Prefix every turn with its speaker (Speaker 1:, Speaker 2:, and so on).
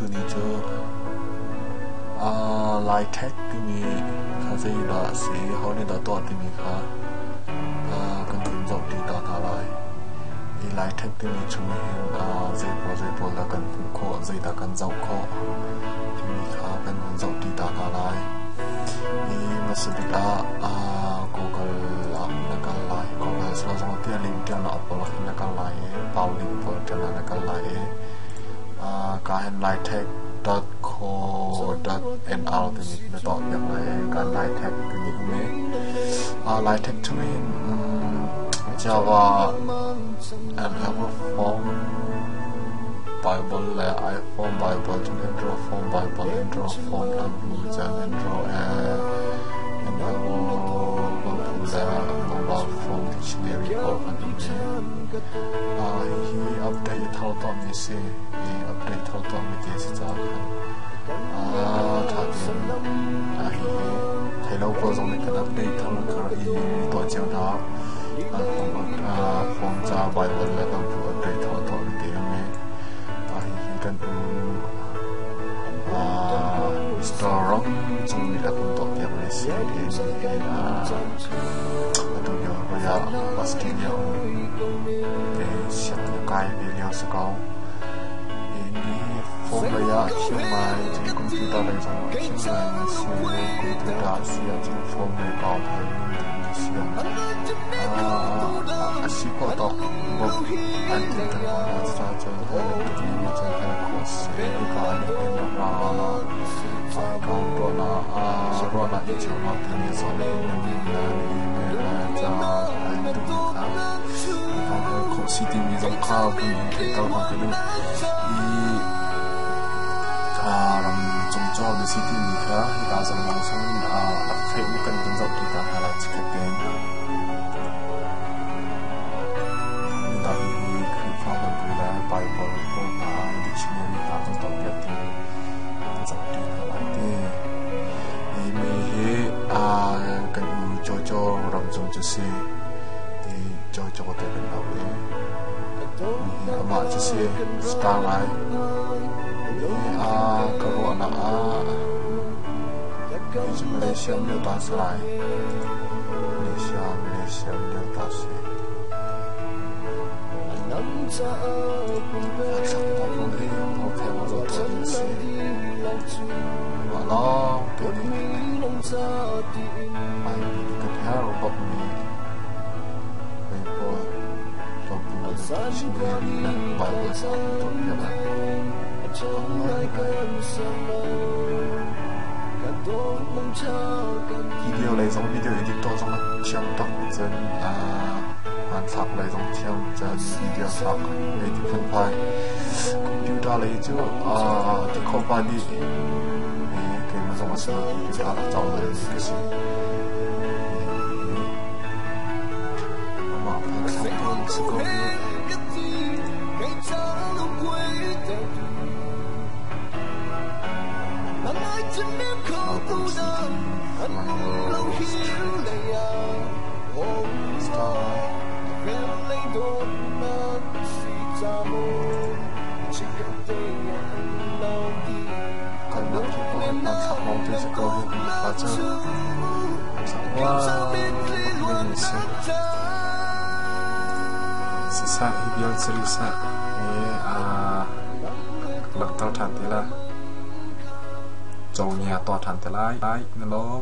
Speaker 1: từ đi chưa light tech thì mình khá dễ là sẽ họ nên đã tọt thì mình khá cần tìm dọc đi tạo thả lại light tech thì mình chúng mình dây bộ là cần phụ khó dây đã cần dọc khó thì mình khá cần dọc đi tạo thả lại thì mà sự đi đã cố gắng làm là cần lại cố gắng sau đó tiền linh tiền nó bỏ là khi là cần lại bao linh bỏ cho là cần lại cả hình lightech.co.nl thì mình đã tạo việc này cả lightech thì mình cũng biết lightech cho mình Java and have a form Bible là iPhone Bible cho nên draw form Bible and draw form là vui chẳng and draw and have là mobile phone dictionary của anh em he update thao tóm như thế update thao tóm như thế sẽ ra thà tiền thầy lâu qua rồi cái update thao cái tổ chức đó phong trào bài văn là cần phải update thao tóm như thế này cần store trong việc là công tác việc này sẽ bây giờ bác sĩ nhiều để xét cái về liệu sự cầu đi phong bây giờ khi mà trên computer này rồi khi mà sử computer sử dụng phong này vào phải sử dụng sĩ có đọc một anh tin rằng là sẽ cho hay là cái gì cho hay là có sẽ có anh em là phải có rồi là ít nhiều mà thì mình sẽ lên mình là cho anh được khá và có sĩ thì mình giống khá vì cái tao còn cái được làm trong cho cái sĩ thì mình khá thì ta rằng là xong phải một cần tân dọc thì ta hay là chỉ cái tên Bible của dictionary ta trong tổng biệt thì dọc đi lại thì mình cần cho làm trong cho xe thì cho có thể làm đâu đấy mình mà cho xe start lại cái gọi là Malaysia nhiều ta sẽ lại Malaysia nhiều ta sẽ phát sắc một vấn đề một theo một dấu thuật hình sự và nó tôi đi ai cứ theo bọc mì về bộ tôi cũng chỉ nghe là bài bài sáng tôi biết là video này giống video editor giống là trong tập dân hoàn sắc lại giống theo chân video sắc để thì phân phái computer này chứ thì không phải đi cái mà giống là sự thì đã trong này cái gì mà hoàn sắc hơn sự có sisa ideal serisa lật tao thành thế là dầu nhà to thành thế lại nó